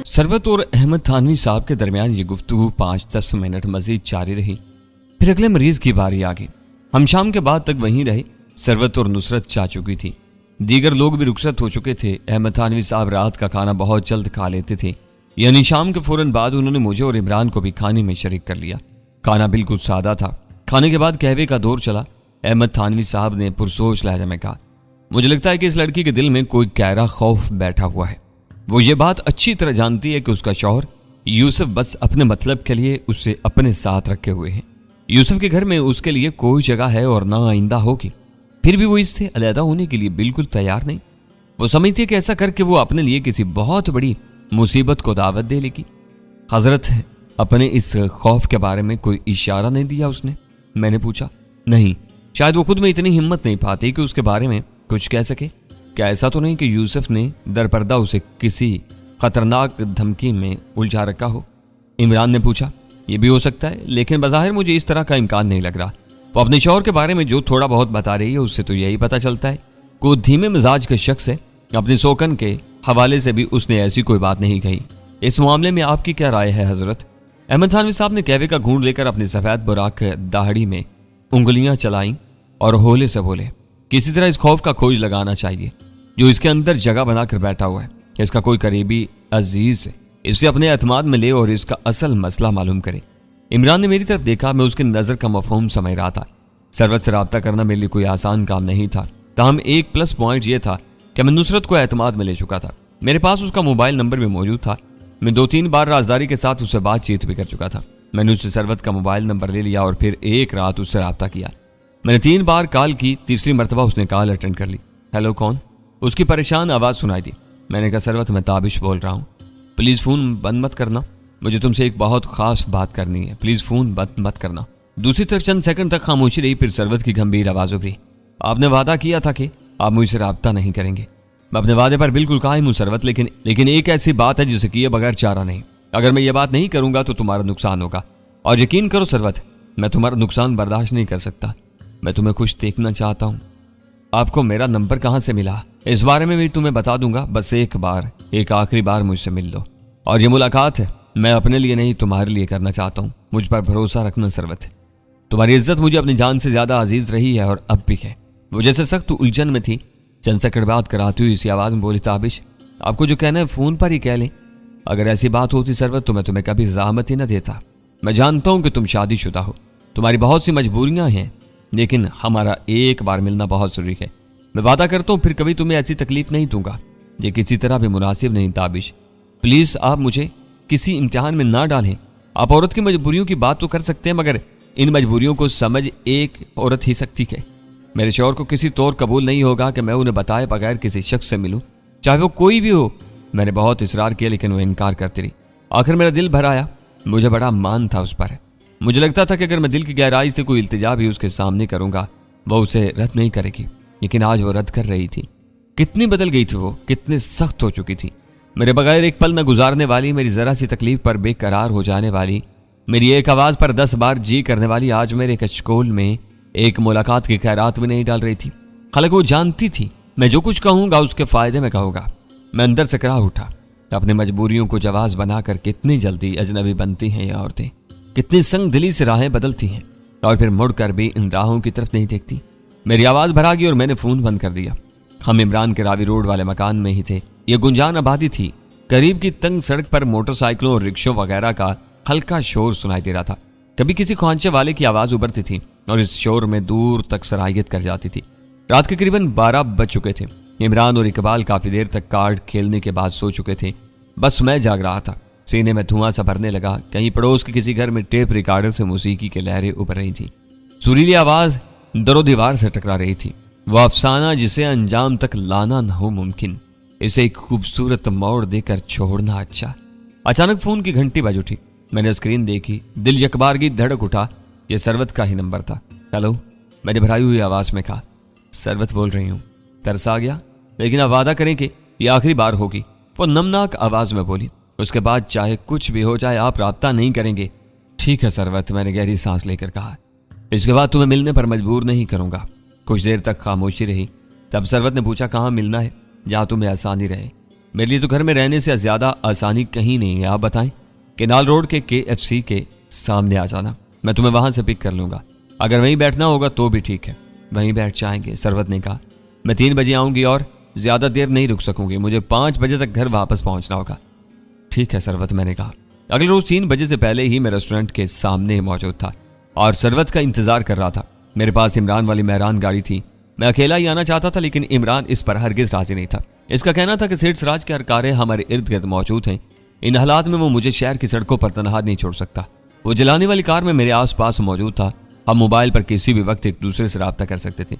सरवत और अहमद थानवी साहब के दरमियान ये गुफ्तगू 5-10 मिनट मजीद जारी रही। फिर अगले मरीज की बारी आ गई। हम शाम के बाद तक वहीं रहे। सरवत और नुसरत जा चुकी थी, दीगर लोग भी रुखसत हो चुके थे। अहमद थानवी साहब रात का खाना बहुत जल्द खा लेते थे, यानी शाम के फौरन बाद उन्होंने मुझे और इमरान को भी खाने में शरीक कर लिया। खाना बिल्कुल सादा था। खाने के बाद कहवे का दौर चला। अहमद थानवी साहब ने पुरसोच लहजा में कहा, मुझे लगता है कि इस लड़की के दिल में कोई गहरा खौफ बैठा हुआ है। वो ये बात अच्छी तरह जानती है कि उसका शौहर यूसुफ बस अपने मतलब के लिए उसे अपने साथ रखे हुए हैं। यूसुफ के घर में उसके लिए कोई जगह है और ना आइंदा होगी। फिर भी वो इससे अलहदा होने के लिए बिल्कुल तैयार नहीं। वो समझती है कि ऐसा करके वो अपने लिए किसी बहुत बड़ी मुसीबत को दावत दे लेगी। हजरत, अपने इस खौफ के बारे में कोई इशारा नहीं दिया उसने? मैंने पूछा। नहीं, शायद वो खुद में इतनी हिम्मत नहीं पाती कि उसके बारे में कुछ कह सके। क्या ऐसा तो नहीं कि यूसुफ ने दरपर्दा उसे किसी खतरनाक धमकी में उलझा रखा हो? इमरान ने पूछा। यह भी हो सकता है, लेकिन बज़ाहिर मुझे इस तरह का इम्कान नहीं लग रहा। वो अपने शौहर के बारे में जो थोड़ा बहुत बता रही है उससे तो यही पता चलता है कोई धीमे मिजाज का शख्स है। अपने सोकन के हवाले से भी उसने ऐसी कोई बात नहीं कही। इस मामले में आपकी क्या राय है हजरत? अहमद थानवी साहब ने कहवे का घूंट लेकर अपनी सफेद बुराक दाढ़ी में उंगलियां चलाईं और होले से बोले, किसी तरह इस खौफ का खोज लगाना चाहिए जो इसके अंदर जगह बनाकर बैठा हुआ है। इसका कोई करीबी अजीज इसे अपने एतमाद में ले और इसका असल मसला मालूम करे। इमरान ने मेरी तरफ देखा। मैं उसकी नजर का मफहूम समझ रहा था। सरवत से रब्ता करना मेरे लिए कोई आसान काम नहीं था। ताहम एक प्लस पॉइंट यह था कि मैं नुसरत को एतमाद में ले चुका था। मेरे पास उसका मोबाइल नंबर भी मौजूद था। मैं 2-3 बार राजदारी के साथ उससे बातचीत भी कर चुका था। मैंने उससे सरवत का मोबाइल नंबर ले लिया और फिर एक रात उससे रब्ता किया। मैंने 3 बार कॉल की। तीसरी मरतबा उसने कॉल अटेंड कर ली। हेलो, कौन? उसकी परेशान आवाज़ सुनाई दी। मैंने कहा, सरवत, मैं ताबिश बोल रहा हूँ। प्लीज़ फ़ोन बंद मत करना, मुझे तुमसे एक बहुत ख़ास बात करनी है। प्लीज़ फ़ोन बंद मत करना। दूसरी तरफ चंद सेकंड तक खामोशी रही। फिर सरवत की गंभीर आवाज़ उभरी। आपने वादा किया था कि आप मुझसे रब्ता नहीं करेंगे। मैं अपने वादे पर बिल्कुल कायम हूँ सरवत, लेकिन एक ऐसी बात है जिसे किए बगैर चारा नहीं। अगर मैं ये बात नहीं करूँगा तो तुम्हारा नुकसान होगा। और यकीन करो सरवत, मैं तुम्हारा नुकसान बर्दाश्त नहीं कर सकता। मैं तुम्हें खुश देखना चाहता हूँ। आपको मेरा नंबर कहाँ से मिला इस बारे में भी तुम्हें बता दूंगा। बस एक आखिरी बार मुझसे मिल लो। और ये मुलाकात है मैं अपने लिए नहीं तुम्हारे लिए करना चाहता हूँ। मुझ पर भरोसा रखना सरवत। तुम्हारी इज्जत मुझे अपनी जान से ज्यादा अजीज रही है और अब भी है। वो जैसे सख्त उलझन में थी। चंद सेकंड बात कराती हुई इसी आवाज में बोली, ताबिश, आपको जो कहना है फोन पर ही कह लें। अगर ऐसी बात होती सरवत तो मैं तुम्हें कभी ज़हमत ही न देता। मैं जानता हूँ कि तुम शादीशुदा हो, तुम्हारी बहुत सी मजबूरियां हैं, लेकिन हमारा एक बार मिलना बहुत जरूरी है। मैं वादा करता हूँ फिर कभी तुम्हें ऐसी तकलीफ नहीं दूंगा। ये किसी तरह भी मुनासिब नहीं। ताबिश, प्लीज आप मुझे किसी इम्तिहान में ना डालें। आप औरत की मजबूरियों की बात तो कर सकते हैं, मगर इन मजबूरियों को समझ एक औरत ही सकती है। मेरे शौहर को किसी तौर कबूल नहीं होगा कि मैं उन्हें बताए बगैर किसी शख्स से मिलूं, चाहे वो कोई भी हो। मैंने बहुत इसरार किया लेकिन वो इनकार करती रही। आखिर मेरा दिल भर आया। मुझे बड़ा मान था उस पर। मुझे लगता था कि अगर मैं दिल की गहराई से कोई इल्तिजा भी उसके सामने करूंगा वह उसे रद्द नहीं करेगी, लेकिन आज वो रद्द कर रही थी। कितनी बदल गई थी वो, कितनी सख्त हो चुकी थी। मेरे बगैर एक पल न गुजारने वाली, मेरी जरा सी तकलीफ पर बेकरार हो जाने वाली, मेरी एक आवाज पर 10 बार जी करने वाली, आज मेरे कशकोल में एक मुलाकात की खैरात भी नहीं डाल रही थी। हालांकि वो जानती थी मैं जो कुछ कहूंगा उसके फायदे में कहूंगा। मैं अंदर से करा उठा। अपनी मजबूरियों को जवाज बनाकर कितनी जल्दी अजनबी बनती हैं ये औरतें, कितनी संग दिली से राहें बदलती हैं और फिर मुड़कर भी इन राहों की तरफ नहीं देखती। मेरी आवाज भरा गई और मैंने फोन बंद कर दिया। हम इमरान के रावी रोड वाले मकान में ही थे। ये गुंजान आबादी थी। करीब की तंग सड़क पर मोटरसाइकिलों और रिक्शों वगैरह का हल्का शोर सुनाई दे रहा था। कभी किसी ख्वांचे वाले की आवाज उभरती थी और इस शोर में दूर तक सराहियत कर जाती थी। रात के करीबन 12 बज चुके थे। इमरान और इकबाल काफी देर तक कार्ड खेलने के बाद सो चुके थे। बस मैं जाग रहा था। सीने में धुआं सा भरने लगा। कहीं पड़ोस के किसी घर में टेप रिकॉर्डर से मौसीकी की लहरें उभर रही थी। सुरीली आवाज दरो दीवार से टकरा रही थी। वह अफसाना जिसे अंजाम तक लाना न हो मुमकिन, इसे एक खूबसूरत मोड़ देकर छोड़ना अच्छा। अचानक फोन की घंटी बज उठी। मैंने स्क्रीन देखी। दिल यकबारगी धड़क उठा। यह सरवत का ही नंबर था। हेलो, मैंने भराई हुई आवाज में कहा। सरवत बोल रही हूँ। तरस आ गया, लेकिन अब वादा करें कि यह आखिरी बार होगी। वो नमनाक आवाज में बोली। उसके बाद चाहे कुछ भी हो जाए आप राब्ता नहीं करेंगे। ठीक है सरवत, मैंने गहरी सांस लेकर कहा। इसके बाद तुम्हें मिलने पर मजबूर नहीं करूंगा। कुछ देर तक खामोशी रही। तब सरवत ने पूछा, कहाँ मिलना है, जहाँ तुम्हें आसानी रहे। मेरे लिए तो घर में रहने से ज्यादा आसानी कहीं नहीं है। आप बताएं। केनाल रोड के KFC के सामने आ जाना, मैं तुम्हें वहां से पिक कर लूंगा। अगर वहीं बैठना होगा तो भी ठीक है, वहीं बैठ जाएंगे, सरवत ने कहा। मैं 3 बजे आऊंगी और ज्यादा देर नहीं रुक सकूंगी, मुझे 5 बजे तक घर वापस पहुंचना होगा। ठीक है सरवत, मैंने कहा। अगले रोज 3 बजे से पहले ही मैं रेस्टोरेंट के सामने मौजूद था और सरवत का इंतजार कर रहा था। मेरे पास इमरान वाली मेहरान गाड़ी थी। मैं अकेला ही आना चाहता था, लेकिन इमरान इस पर हरगिज राजी नहीं था। इसका कहना था कि सेठ सिराज के हरकारे हमारे इर्द गिर्द मौजूद हैं। इन हालात में वो मुझे शहर की सड़कों पर तनहा नहीं छोड़ सकता। वो जलाने वाली कार में मेरे आसपास मौजूद था। हम मोबाइल पर किसी भी वक्त एक दूसरे से राब्ता कर सकते थे।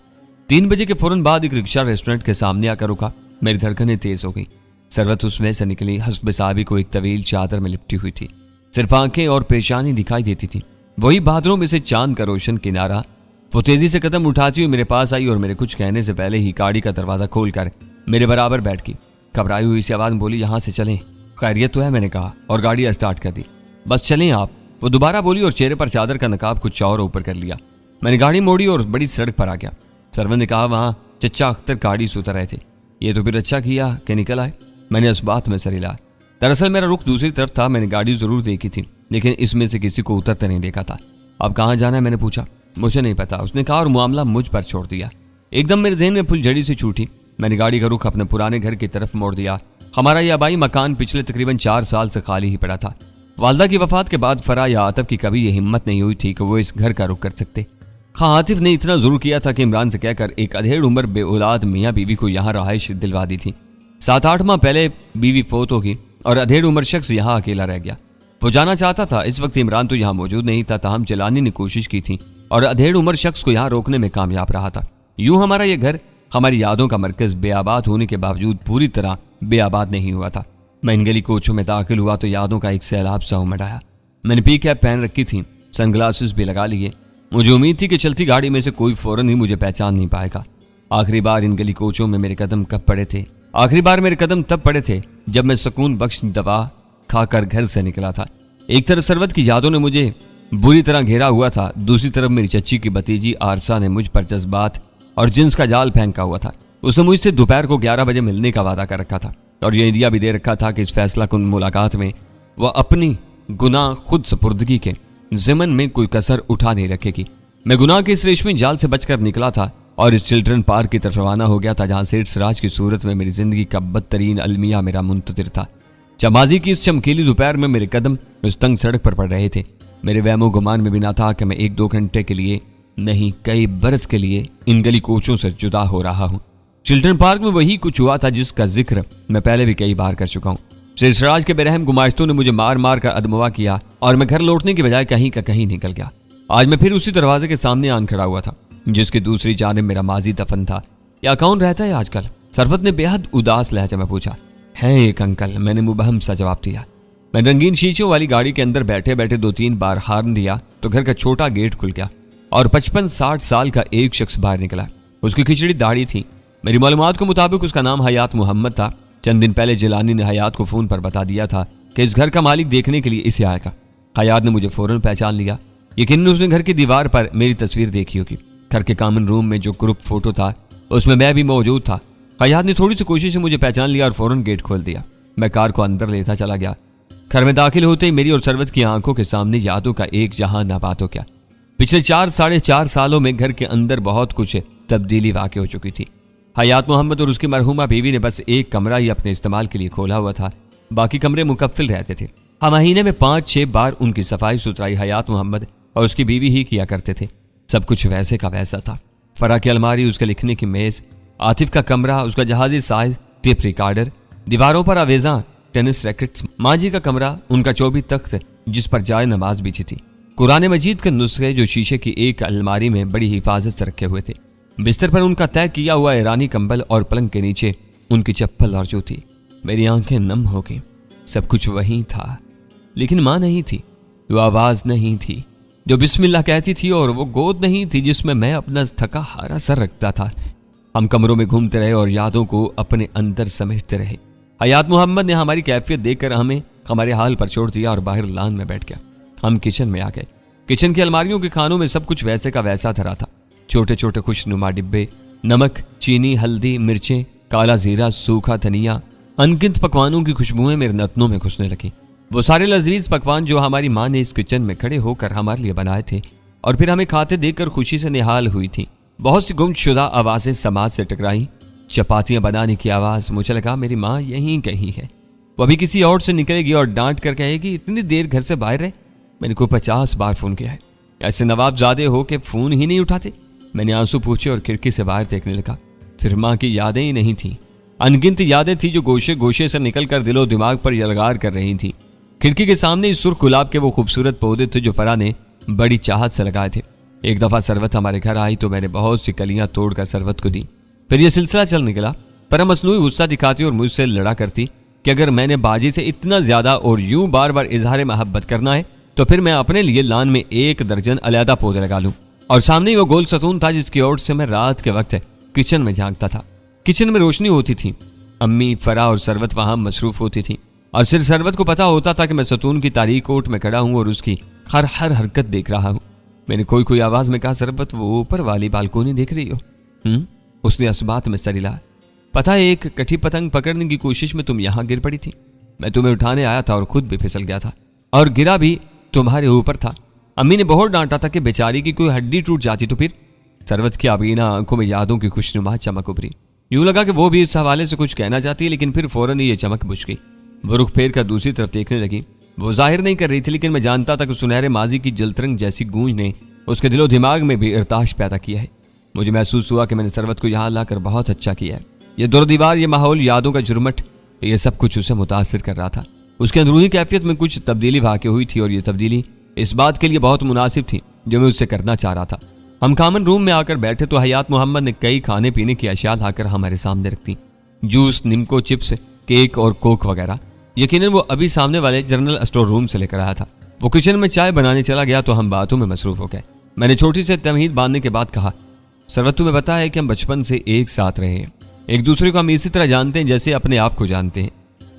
3 बजे के फौरन बाद एक रिक्शा रेस्टोरेंट के सामने आकर रुका। मेरी धड़कनें तेज हो गई। सरवत उसमें से निकली। हस्ब साहबी को एक तवील चादर में लिपटी हुई थी, सिर्फ आंखें और पेशानी दिखाई देती थी। वही बादलों में से चांद का रोशन किनारा। वो तेजी से कदम उठाती हुई मेरे पास आई और मेरे कुछ कहने से पहले ही गाड़ी का दरवाजा खोलकर मेरे बराबर बैठ गई। घबराई हुई सी आवाज में बोली, यहाँ से चलें। खैरियत तो है, मैंने कहा और गाड़ी स्टार्ट कर दी। बस चलें आप, वो दोबारा बोली और चेहरे पर चादर का नकाब कुछ और ऊपर कर लिया। मैंने गाड़ी मोड़ी और बड़ी सड़क पर आ गया। सरवन ने कहा, वहां चचा अख्तर गाड़ी से उतर रहे थे। ये तो फिर अच्छा किया कि निकल आए। मैंने इस बात में सर हिलाया। दरअसल मेरा रुख दूसरी तरफ था। मैंने गाड़ी जरूर देखी थी, लेकिन इसमें से किसी को उतरते नहीं देखा था। अब कहाँ जाना है, मैंने पूछा। मुझे नहीं पता, उसने कहा और मामला मुझ पर छोड़ दिया। एकदम मेरे जहन में फुलझड़ी से छूटी। मैंने गाड़ी का रुख अपने पुराने घर की तरफ मोड़ दिया। हमारा यह आबाई मकान पिछले तकरीबन 4 साल से खाली ही पड़ा था। वालदा की वफात के बाद फरा या आतिफ की कभी ये हिम्मत नहीं हुई थी कि वो इस घर का रुख कर सकते। हाँ, आतिफ ने इतना जरूर किया था कि इमरान से कहकर एक अधेड़ उम्र बेऔलाद मियाँ बीवी को यहाँ रहाइश दिलवा दी थी। 7-8 माह पहले बीवी फोत होगी और अधेड़ उम्र शख्स यहाँ अकेला रह गया। वो जाना चाहता था। इस वक्त इमरान तो यहाँ मौजूद नहीं था, ताहम जलानी ने कोशिश की थी और अधेड़ उम्र शख्स को यहाँ रोकने में कामयाब रहा था। यूं हमारा ये घर हमारी यादों का मरकज बेआबाद होने के बावजूद पूरी तरह बेआबाद नहीं हुआ था। मैं इन गली कोचों में दाखिल हुआ तो यादों का एक सैलाब सा उमड़ आया। मैंने पी कैप पहन रखी थी, सनग्लासेस भी लगा लिए। मुझे उम्मीद थी कि चलती गाड़ी में से कोई फौरन ही मुझे पहचान नहीं पाएगा। आखिरी बार इन गली कोचों में मेरे कदम कब पड़े थे? आखिरी बार मेरे कदम तब पड़े थे जब मैं सुकून बख्श दवा खाकर घर से निकला था। एक तरफ सरवत की यादों ने मुझे बुरी तरह घेरा हुआ था, दूसरी तरफ मेरी चच्ची की भतीजी आरसा ने मुझ पर जज्बात और जिन्स का जाल फेंका हुआ था। उसने मुझसे दोपहर को 11 बजे मिलने का वादा कर रखा था और यह इंडिया भी दे रखा था कि इस फैसला कुन मुलाकात में वह अपनी गुनाह खुद सपुर्दगी के ज़िमन में कोई कसर उठा नहीं रखेगी। मैं गुनाह के इस रेशमी जाल से बचकर निकला था और इस चिल्ड्रन पार्क की तरफ रवाना हो गया था, जहां सेठ सिराज की सूरत में मेरी जिंदगी का बदतरीन अलमिया मेरा मुंतजिर था। चमाजी की इस चमकीली दोपहर में मेरे कदम उस तंग सड़क पर पड़ रहे थे। मेरे वहमो गुमान में बिना था कि मैं 1-2 घंटे के लिए नहीं, कई बरस के लिए इन गली कोचों से जुदा हो रहा हूँ। चिल्ड्रन पार्क में वही कुछ हुआ था जिसका जिक्र मैं पहले भी कई बार कर चुका हूँ। सेठ सिराज के बेरहम गुमाश्तों ने मुझे मार मार कर अदमवा किया और मैं घर लौटने की बजाय कहीं का कहीं निकल गया। आज मैं फिर उसी दरवाजे के सामने आन खड़ा हुआ था जिसकी दूसरी जानिब मेरा माजी दफन था। या कौन रहता है आजकल? सरवत ने बेहद उदास लहजे में पूछा। है एक अंकल, मैंने मुबहम सा जवाब दिया। मैंने रंगीन शीशों वाली गाड़ी के अंदर बैठे बैठे 2-3 बार हार्न दिया तो घर का छोटा गेट खुल गया और 55-60 साल का एक शख्स बाहर निकला। उसकी खिचड़ी दाढ़ी थी। मेरी मालूमात के मुताबिक उसका नाम हयात मोहम्मद था। चंद दिन पहले जिलानी ने हयात को फोन पर बता दिया था कि इस घर का मालिक देखने के लिए इसे आएगा। हयात ने मुझे फौरन पहचान लिया। यकीनन उसने घर की दीवार पर मेरी तस्वीर देखी होगी। घर के कॉमन रूम में जो ग्रुप फोटो था उसमें मैं भी मौजूद था। हयात ने थोड़ी सी कोशिश से मुझे पहचान लिया और फौरन गेट खोल दिया। मैं कार को अंदर लेता चला गया। घर में दाखिल होते ही मेरी और सरवत की आंखों के सामने यादों का एक जहां नाबाद हो गया। पिछले 4-4.5 सालों में घर के अंदर बहुत कुछ तब्दीली वाक़ हो चुकी थी। हयात मोहम्मद और उसकी मरहूमा बीवी ने बस एक कमरा ही अपने इस्तेमाल के लिए खोला हुआ था, बाकी कमरे मुकफ्फिल रहते थे। हाँ, महीने में 5-6 बार उनकी सफाई सुथराई हयात मोहम्मद और उसकी बीवी ही किया करते थे। सब कुछ वैसे का वैसा था। फरा की अलमारी, उसके लिखने की मेज, आतिफ का कमरा, उसका जहाजी साइज टेप रिकॉर्डर, दीवारों पर आवेजा टेनिस रैकेट्स, माँ जी का कमरा, उनका 24 तख्त जिस पर जाए नमाज बिछी थी, कुरान मजीद के नुस्खे जो शीशे की एक अलमारी में बड़ी हिफाजत से रखे हुए थे, बिस्तर पर उनका तय किया हुआ ईरानी कंबल और पलंग के नीचे उनकी चप्पल और जूती। मेरी आंखें नम हो गई। सब कुछ वही था, लेकिन माँ नहीं थी, वो आवाज नहीं थी जो बिस्मिल्लाह कहती थी, और वो गोद नहीं थी जिसमें मैं अपना थका हारा सर रखता था। हम कमरों में घूमते रहे और यादों को अपने अंदर समेटते रहे। हयात मोहम्मद ने हमारी कैफियत देखकर हमें हमारे हाल पर छोड़ दिया और बाहर लान में बैठ गया। हम किचन में आ गए। किचन की अलमारियों के खानों में सब कुछ वैसे का वैसा धरा था। छोटे छोटे खुशनुमा डिब्बे, नमक, चीनी, हल्दी, मिर्चें, काला जीरा, सूखा धनिया, अनगिनत पकवानों की खुशबुएं मेरे नथनों में घुसने लगी। वो सारे लजीज पकवान जो हमारी माँ ने इस किचन में खड़े होकर हमारे लिए बनाए थे और फिर हमें खाते देखकर खुशी से निहाल हुई थी। बहुत सी गुमशुदा आवाजें समाज से टकराई। चपातियां बनाने की आवाज, मुझे लगा मेरी माँ यहीं कहीं है। वो अभी किसी और से निकलेगी और डांट कर कहेगी इतनी देर घर से बाहर रहे। मैंने को 50 बार फोन किया है, ऐसे नवाबजादे हो के फोन ही नहीं उठाते। मैंने आंसू पूछे और खिड़की से बाहर देखने लगा। सिर्फ माँ की यादें ही नहीं थी, अनगिनत यादें थी जो गोशे गोशे से निकलकर दिलो दिमाग पर यलगार कर रही थी। खिड़की के सामने इस सुर्ख गुलाब के वो खूबसूरत पौधे थे जो फरा ने बड़ी चाहत से लगाए थे। एक दफा सरवत हमारे घर आई तो मैंने बहुत सी कलियां तोड़कर सरवत को दी। फिर यह सिलसिला चल निकला। पर मसनूई गुस्सा दिखाती और मुझसे लड़ा करती कि अगर मैंने बाजी से इतना ज्यादा और यूं बार बार इजहार मोहब्बत करना है तो फिर मैं अपने लिए लान में 1 दर्जन अलहदा पौधे लगा लूं। और सामने ही वो गोल सतून था जिसकी ओर से मैं रात के वक्त किचन में झांकता था। किचन में रोशनी होती थी, अम्मी, फरा और सरवत वहां मसरूफ होती थी और सिर्फ सरवत को पता होता था कि मैं सतून की तारीक कोट में खड़ा हूं और उसकी हर हरकत देख रहा हूं। मैंने कोई आवाज में कहा, सरवत वो ऊपर वाली बालकोनी देख रही हो? उसने असबात में सर हिलाया। पता है एक कठी पतंग पकड़ने की कोशिश में तुम यहां गिर पड़ी थी। मैं तुम्हें उठाने आया था और खुद भी फिसल गया था और गिरा भी तुम्हारे ऊपर था। अम्मी ने बहुत डांटा था कि बेचारी की कोई हड्डी टूट जाती तो फिर। सरवत की अबीना आंखों में यादों की खुशनुमा चमक उभरी। यूं लगा कि वो भी इस हवाले से कुछ कहना चाहती है, लेकिन फिर फौरन ही ये चमक बुझ गई। वो रुख फेर कर दूसरी तरफ देखने लगी। वो जाहिर नहीं कर रही थी, लेकिन मैं जानता था कि सुनहरे माजी की जलतरंग जैसी गूंज ने उसके दिलो दिमाग में भी इर्ताश पैदा किया है। मुझे महसूस हुआ कि मैंने सरवत को यहाँ लाकर बहुत अच्छा किया है। ये दुर्दीवार, ये माहौल, यादों का जुर्मट, ये सब कुछ उसे मुतासिर कर रहा था। उसके अंदरूनी कैफियत में कुछ तब्दीली वाक़ हुई थी और ये तब्दीली इस बात के लिए बहुत मुनासिब थी जो मैं उससे करना चाह रहा था। हम कॉमन रूम में आकर बैठे तो हयात मोहम्मद ने कई खाने पीने की अशिया लाकर हमारे सामने रखती। जूस, निम्को, चिप्स, केक और कोक वगैरह। यकीनन वो अभी सामने वाले जनरल स्टोर रूम से लेकर आया था। वो किचन में चाय बनाने चला गया तो हम बातों में मसरूफ हो गए। मैंने छोटी से तमहीद बांधने के बाद कहा, सरवत तुम्हें पता है कि हम बचपन से एक साथ रहे हैं। एक दूसरे को हम इसी तरह जानते हैं जैसे अपने आप को जानते हैं।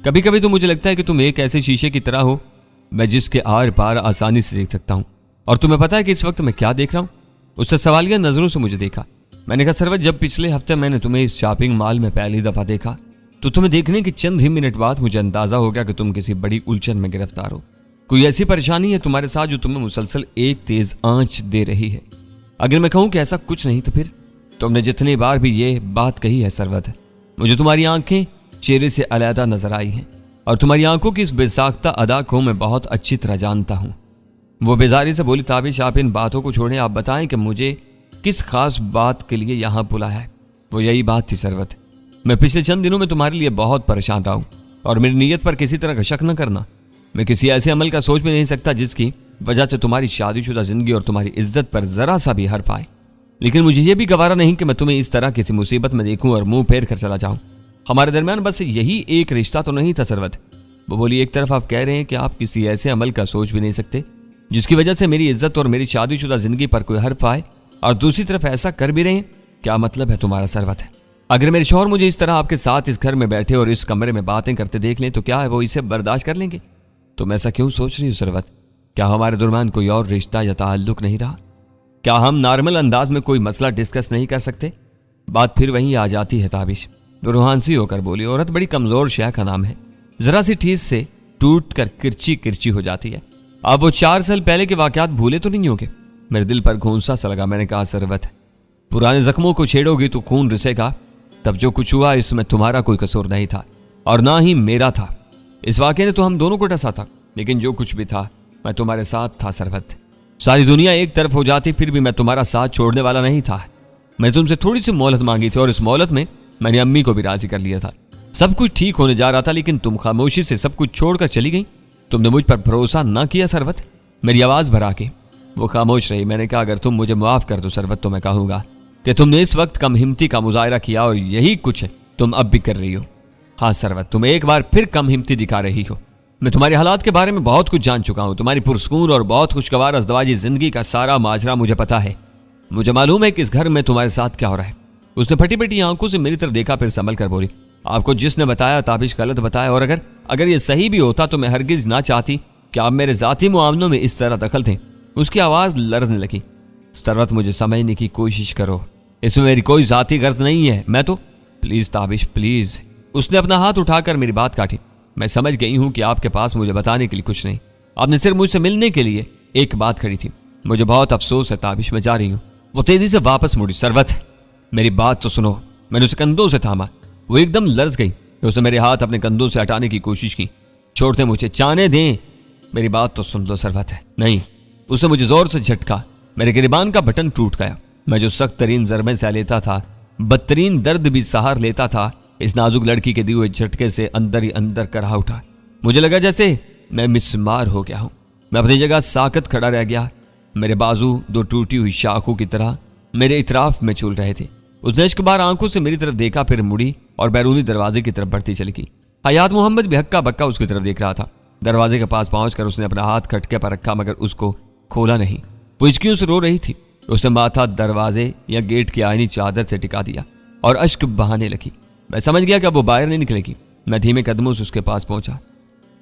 कभी कभी तो मुझे लगता है कि तुम एक ऐसे शीशे की तरह हो मैं जिसके आर पार आसानी से देख सकता हूँ। और तुम्हें पता है कि इस वक्त मैं क्या देख रहा हूँ? उससे सवालिया नजरों से मुझे देखा। मैंने कहा, सरवत जब पिछले हफ्ते मैंने तुम्हें इस शॉपिंग मॉल में पहली दफा देखा तो तुम्हें देखने के चंद ही मिनट बाद मुझे अंदाजा हो गया कि तुम किसी बड़ी उलझन में गिरफ्तार हो। कोई ऐसी परेशानी है तुम्हारे साथ जो तुम्हें मुसलसल एक तेज आंच दे रही है। अगर मैं कहूं कि ऐसा कुछ नहीं तो फिर तुमने जितनी बार भी ये बात कही है सरवत, मुझे तुम्हारी आंखें चेहरे से अलहदा नजर आई हैं और तुम्हारी आंखों की इस बेसाख्ता अदा को मैं बहुत अच्छी तरह जानता हूं। वो बेजारी से बोली, ताबिश आप इन बातों को छोड़ें, आप बताएं कि मुझे किस खास बात के लिए यहां बुलाया है। वो यही बात थी सरवत, मैं पिछले चंद दिनों में तुम्हारे लिए बहुत परेशान रहा हूं और मेरी नीयत पर किसी तरह का शक न करना। मैं किसी ऐसे अमल का सोच भी नहीं सकता जिसकी वजह से तुम्हारी शादीशुदा जिंदगी और तुम्हारी इज्जत पर जरा सा भी हर्फ आए। लेकिन मुझे यह भी गवारा नहीं कि मैं तुम्हें इस तरह किसी मुसीबत में देखूं और मुंह फेर कर चला जाऊं। हमारे दरमियान बस यही एक रिश्ता तो नहीं था सरवत। वो बोली, एक तरफ आप कह रहे हैं कि आप किसी ऐसे अमल का सोच भी नहीं सकते जिसकी वजह से मेरी इज्जत और मेरी शादीशुदा जिंदगी पर कोई हर्फ आए, और दूसरी तरफ ऐसा कर भी रहे हैं। क्या मतलब है तुम्हारा सरवत? है अगर मेरे शौहर मुझे इस तरह आपके साथ इस घर में बैठे और इस कमरे में बातें करते देख लें तो क्या है वो इसे बर्दाश्त कर लेंगे? तुम ऐसा क्यों सोच रही हो सरवत? क्या हमारे दरमियान कोई और रिश्ता या ताल्लुक नहीं रहा? क्या हम नॉर्मल अंदाज में कोई मसला डिस्कस नहीं कर सकते? बात फिर वहीं आ जाती है ताबिश। वो रूहानसी होकर बोली, औरत बड़ी कमजोर शय का नाम है, जरा सी ठीस से टूट कर किरची किरची हो जाती है। आप वो 4 साल पहले के वाकयात भूले तो नहीं होगे? मेरे दिल पर घूंसा सा लगा। मैंने कहा, सरवत पुराने जख्मों को छेड़ोगी तो खून रिसेगा। तब जो कुछ हुआ इसमें तुम्हारा कोई कसूर नहीं था और ना ही मेरा था। इस वाकये ने तो हम दोनों को डसा था, लेकिन जो कुछ भी था मैं तुम्हारे साथ था सरवत। सारी दुनिया एक तरफ हो जाती फिर भी मैं तुम्हारा साथ छोड़ने वाला नहीं था। मैं तुमसे थोड़ी सी मोहलत मांगी थी और इस मोहलत में मैंने अम्मी को भी राजी कर लिया था। सब कुछ ठीक होने जा रहा था, लेकिन तुम खामोशी से सब कुछ छोड़कर चली गई। तुमने मुझ पर भरोसा ना किया सरवत। मेरी आवाज भरा के वो खामोश रही। मैंने कहा, अगर तुम मुझे माफ कर दो सरवत तो मैं कहूंगा कि तुमने इस वक्त कम हिम्मती का मुजाहरा किया और यही कुछ तुम अब भी कर रही हो। हाँ सरवत, तुम एक बार फिर कम हिम्मती दिखा रही हो। मैं तुम्हारे हालात के बारे में बहुत कुछ जान चुका हूँ। तुम्हारी पुरस्कून और बहुत खुशगवार अज़दवाजी जिंदगी का सारा माजरा मुझे पता है। मुझे मालूम है कि इस घर में तुम्हारे साथ क्या हो रहा है। उसने फटी फटी आंखों से मेरी तरफ देखा, फिर संभल कर बोली, आपको जिसने बताया ताबिश गलत बताया, और अगर ये सही भी होता तो मैं हरगिज ना चाहती कि आप मेरे जाती मामलों में इस तरह दखल थे। उसकी आवाज लरजने लगी। सरवत, मुझे समझने की कोशिश करो, इसमें मेरी कोई जाती गर्ज नहीं है। मैं तो प्लीज ताबिश प्लीज, उसने अपना हाथ उठाकर मेरी बात काटी। मैं समझ गई हूं कि आपके पास मुझे बताने के लिए कुछ नहीं, आपने सिर्फ मुझसे मिलने के लिए एक बात खड़ी थी। मुझे बहुत अफसोस है ताबिश, मैं जा रही हूँ। वो तेजी से वापस मुड़ी। सरवत, मेरी बात तो सुनो। मैंने उसे कंधों से थामा। वो एकदम लर्ज गई। उसने मेरे हाथ अपने कंधों से हटाने की कोशिश की। छोड़ते मुझे, जाने दें। मेरी बात तो सुन लो सरवत है। नहीं। उसने मुझे जोर से झटका। मेरे गिरबान का बटन टूट गया। मैं जो सख्त तरीन ज़रबे सह लेता था, बदतरीन दर्द भी सहार लेता था, इस नाजुक लड़की के दिए हुए झटके से अंदर ही अंदर करहा उठा। मुझे लगा जैसे मैं मिस्मार हो गया हूं। मैं अपनी जगह साकत खड़ा रह गया। मेरे बाजू दो टूटी हुई शाखों की तरह मेरे इतराफ में झूल रहे थे। उसने इश्कबार आंखों से मेरी तरफ देखा, फिर मुड़ी और बैरूनी दरवाजे की तरफ बढ़ती चली गई। हयात मोहम्मद भी हक्का बक्का उसकी तरफ देख रहा था। दरवाजे के पास पहुंचकर उसने अपना हाथ खटके पर रखा, मगर उसको खोला नहीं। वो हिचकियों से रो रही थी। उसने माथा दरवाजे या गेट की आयनी चादर से टिका दिया और अश्क बहाने लगी। मैं समझ गया कि अब वो बाहर नहीं निकलेगी। मैं धीमे कदमों से उसके पास पहुंचा।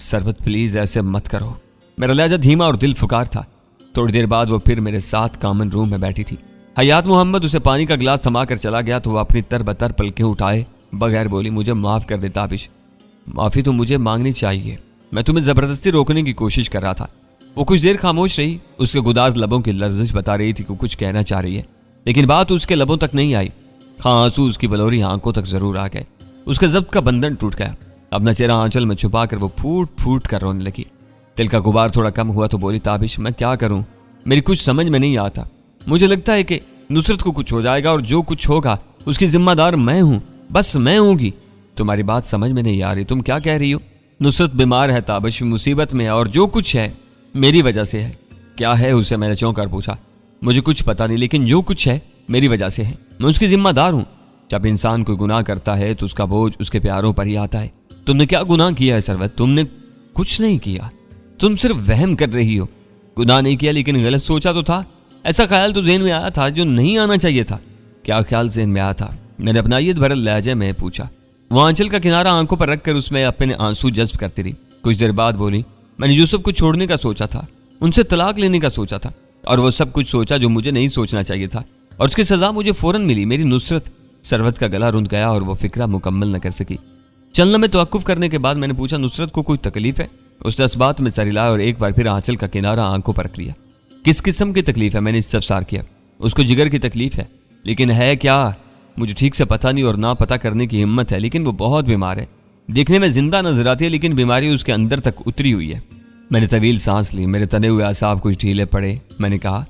सरवत प्लीज ऐसे मत करो। मेरा लहजा धीमा और दिल फुकार था। थोड़ी देर बाद वो फिर मेरे साथ कॉमन रूम में बैठी थी। हयात मोहम्मद उसे पानी का गिलास थमा कर चला गया तो वह अपनी तरबतर पलकें उठाए बगैर बोली, मुझे माफ कर दे ताबिश। माफी तो मुझे मांगनी चाहिए। मैं तुम्हें जबरदस्ती रोकने की कोशिश कर रहा था। वो कुछ देर खामोश रही। उसके गुदाज लबों की लर्जिश बता रही थी कि कुछ कहना चाह रही है, लेकिन बात उसके लबों तक नहीं आई। हाँ, आंसू उसकी बलौरी आंखों तक जरूर आ गए। उसके जब्त का बंधन टूट गया। अपना चेहरा आंचल में छुपा कर वो फूट फूट कर रोने लगी। दिल का गुबार थोड़ा कम हुआ तो बोली, ताबिश मैं क्या करूं, मेरी कुछ समझ में नहीं आता। मुझे लगता है कि नुसरत को कुछ हो जाएगा और जो कुछ होगा उसकी जिम्मेदार मैं हूं, बस मैं होंगी। तुम्हारी बात समझ में नहीं आ रही। तुम क्या कह रही हो? नुसरत बीमार है ताबिश, मुसीबत में है और जो कुछ है मेरी वजह से है। क्या है उसे? मैंने चौंक कर पूछा। मुझे कुछ पता नहीं, लेकिन जो कुछ है मेरी वजह से है। मैं उसकी जिम्मेदार हूं। जब इंसान कोई गुनाह करता है तो उसका बोझ उसके प्यारों पर ही आता है। तुमने क्या गुनाह किया है सरवत? तुमने कुछ नहीं किया। तुम सिर्फ वहम कर रही हो। गुनाह नहीं किया, लेकिन गलत सोचा तो था। ऐसा ख्याल तो ज़हन में आया था जो नहीं आना चाहिए था। क्या ख्याल ज़हन में आया था? मैंने अपनायत भरल लहजे में पूछा। वो आंचल का किनारा आंखों पर रखकर उसमें अपने आंसू जज्ब करती रही। कुछ देर बाद बोली, मैंने यूसुफ को छोड़ने का सोचा था, उनसे तलाक लेने का सोचा था, और वो सब कुछ सोचा जो मुझे नहीं सोचना चाहिए था, और उसकी सजा मुझे फौरन मिली। मेरी नुसरत। सरवत का गला रुंध गया और वो फिक्रा मुकम्मल न कर सकी। चलने में तवक्कुफ करने के बाद मैंने पूछा, नुसरत को कोई तकलीफ है? उसने इस बात में सर हिलाया और एक बार फिर आंचल का किनारा आंखों पर रख लिया। किस किस्म की तकलीफ है? मैंने इस्तफसार किया। उसको जिगर की तकलीफ है, लेकिन है क्या मुझे ठीक से पता नहीं और ना पता करने की हिम्मत है। लेकिन वो बहुत बीमार है। देखने में जिंदा नजर आती है, लेकिन बीमारी उसके अंदर तक उतरी हुई है। मैंने तवील सांस ली। मेरे तने हुए आसाब कुछ ढीले पड़े। मैंने कहा,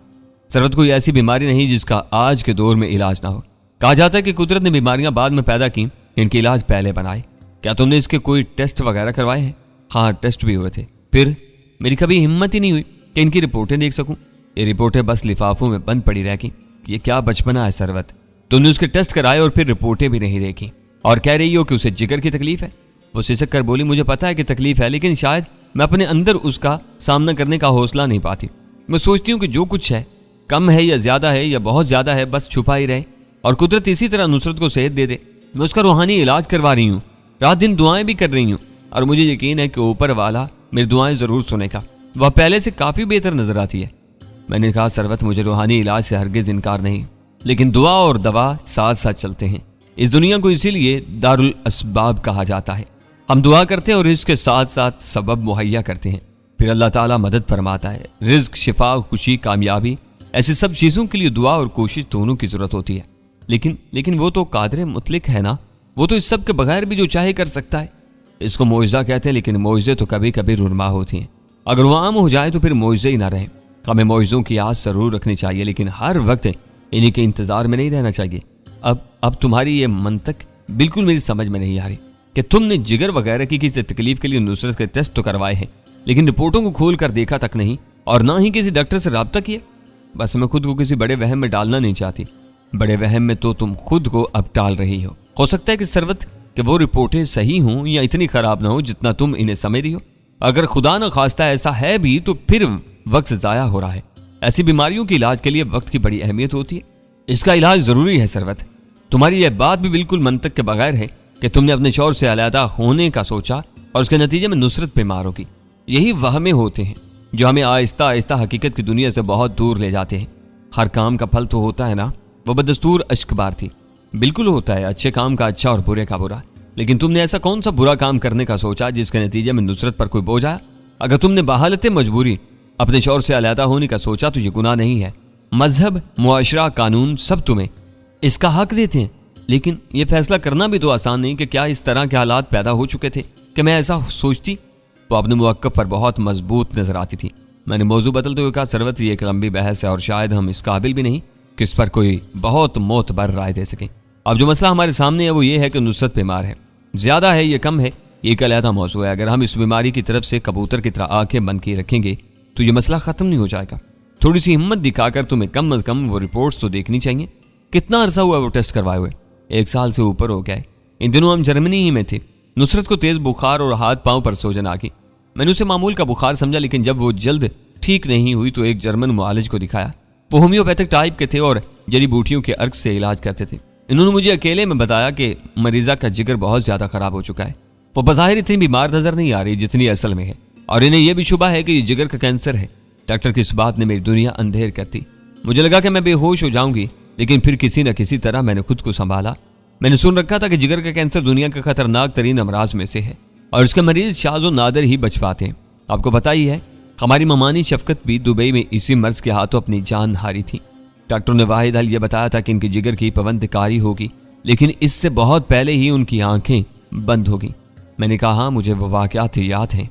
सरवत कोई ऐसी बीमारी नहीं जिसका आज के दौर में इलाज ना हो। कहा जाता है कि कुदरत ने बीमारियां बाद में पैदा की, इनके इलाज पहले बनाए। क्या तुमने इसके कोई टेस्ट वगैरह करवाए हैं? हाँ, टेस्ट भी हुए थे। फिर मेरी कभी हिम्मत ही नहीं हुई कि इनकी रिपोर्टें देख सकूं। ये रिपोर्टें बस लिफाफों में बंद पड़ी रह गई। ये क्या बचपना है सरवत? तुमने उसके टेस्ट कराए और फिर रिपोर्टें भी नहीं देखी, और कह रही हो कि उसे जिगर की तकलीफ है। वो सिसक कर बोली, मुझे पता है कि तकलीफ है, लेकिन शायद मैं अपने अंदर उसका सामना करने का हौसला नहीं पाती। मैं सोचती हूँ कि जो कुछ है, कम है या ज्यादा है या बहुत ज्यादा है, बस छुपा ही रहे और कुदरत इसी तरह नुसरत को सेहत दे दे। मैं उसका रूहानी इलाज करवा रही हूँ, रात दिन दुआएं भी कर रही हूँ, और मुझे यकीन है कि ऊपर वाला मेरी दुआएं जरूर सुनेगा। वह पहले से काफी बेहतर नजर आती है। मैंने कहा, सरवत मुझे रूहानी इलाज से हरगिज इनकार नहीं, लेकिन दुआ और दवा साथ साथ चलते हैं। इस दुनिया को इसीलिए दारुल असबाब कहा जाता है। हम दुआ करते हैं और इसके साथ साथ सबब मुहैया करते हैं, फिर अल्लाह ताला मदद फरमाता है। रिज्क, शिफा, खुशी, कामयाबी, ऐसी सब चीज़ों के लिए दुआ और कोशिश दोनों की जरूरत होती है। लेकिन वो तो कादिर मुतलिक है ना, वो तो इस सब के बगैर भी जो चाहे कर सकता है। इसको मोइज़ा कहते हैं, लेकिन मोइज़े तो कभी कभी रुनमा होती हैं। अगर वो आम हो जाए तो फिर मोइज़े ही ना रहे। हमें मोइज़ों की आस जरूर रखनी चाहिए, लेकिन हर वक्त इन्हीं के इंतजार में नहीं रहना चाहिए। अब तुम्हारी ये मंतक बिल्कुल मेरी समझ में नहीं आ रही कि तुमने जिगर वगैरह की किसी तकलीफ के लिए नुसरत के टेस्ट तो करवाए हैं, लेकिन रिपोर्टों को खोल कर देखा तक नहीं, और ना ही किसी डॉक्टर से रब्ता किया। बस मैं खुद को किसी बड़े वहम में डालना नहीं चाहती। बड़े वहम में तो तुम खुद को अब डाल रही हो सकता है कि सरवत कि वो रिपोर्टें सही हों या इतनी खराब ना हो जितना तुम इन्हें समझ रही हो। अगर खुदा न खास्ता ऐसा है भी तो फिर वक्त ज़ाया हो रहा है। ऐसी बीमारियों के इलाज के लिए वक्त की बड़ी अहमियत होती है। इसका इलाज ज़रूरी है सरवत। तुम्हारी यह बात भी बिल्कुल मंतक के बगैर है कि तुमने अपने शौहर से अलहदा होने का सोचा और उसके नतीजे में नुसरत बीमार होगी। यही वहमे होते हैं जो हमें आहिस्ता आहिस्ता हकीकत की दुनिया से बहुत दूर ले जाते हैं। हर काम का फल तो होता है ना। वो बदस्तूर अश्कबार थी। बिल्कुल होता है, अच्छे काम का अच्छा और बुरे का बुरा। लेकिन तुमने ऐसा कौन सा बुरा काम करने का सोचा जिसके नतीजे में नुसरत पर कोई बोझ आया? अगर तुमने बहालत मजबूरी अपने शौहर से अलहदा होने का सोचा तो ये गुनाह नहीं है। मजहब, मुआशरा, कानून सब तुम्हें इसका हक देते हैं, लेकिन यह फैसला करना भी तो आसान नहीं कि क्या इस तरह के हालात पैदा हो चुके थे कि मैं ऐसा सोचती। तो अपने मुवक्किफ पर बहुत मजबूत नजर आती थी। मैंने मौजू बदलते हुए कहा, सरवत ये एक लंबी बहस है और शायद हम इस काबिल भी नहीं कि इस पर कोई बहुत मोतबर राय दे सकें। अब जो मसला हमारे सामने है वो ये है कि नुसरत बीमार है, ज्यादा है, ये कम है, ये एक अलहदा मौजू है। अगर हम इस बीमारी की तरफ से कबूतर की तरह आंखें बंद किए रखेंगे तो ये मसला खत्म नहीं हो जाएगा। थोड़ी सी हिम्मत दिखाकर तुम्हें कम अज कम वो रिपोर्ट्स तो देखनी चाहिए। कितना अरसा हुआ वो टेस्ट करवाए हुए? 1 साल से ऊपर हो गया है। इन दिनों हम जर्मनी ही में थे। नुसरत को तेज बुखार और हाथ पांव पर सोजन आ गई। मैंने उसे मामूल का बुखार समझा, लेकिन जब वो जल्द ठीक नहीं हुई तो एक जर्मन मुआलिज को दिखाया। वो होम्योपैथिक टाइप के थे और जड़ी बूटियों के अर्क से इलाज करते थे। इन्होंने मुझे अकेले में बताया कि मरीजा का जिगर बहुत ज्यादा खराब हो चुका है। वो बज़ाहिर इतनी बीमार नजर नहीं आ रही जितनी असल में है, और इन्हें यह भी शुबा है कि ये जिगर का कैंसर है। डॉक्टर की इस बात ने मेरी दुनिया अंधेर कर दी। मुझे लगा कि मैं बेहोश हो जाऊंगी, लेकिन फिर किसी न किसी तरह मैंने खुद को संभाला। मैंने सुन रखा था कि जिगर का कैंसर दुनिया का खतरनाक तरीन अमराज में से है और इसके मरीज शाज़ो नादर ही बच पाते हैं। आपको पता ही है, हमारी ममानी शफकत भी दुबई में इसी मर्ज के हाथों अपनी जान हारी थी। डॉक्टर ने वाहिद हल यह बताया था कि इनकी जिगर की पाबंदकारी होगी, लेकिन इससे बहुत पहले ही उनकी आंखें बंद होगी। मैंने कहा, हाँ, मुझे वो वाक़यात याद हैं।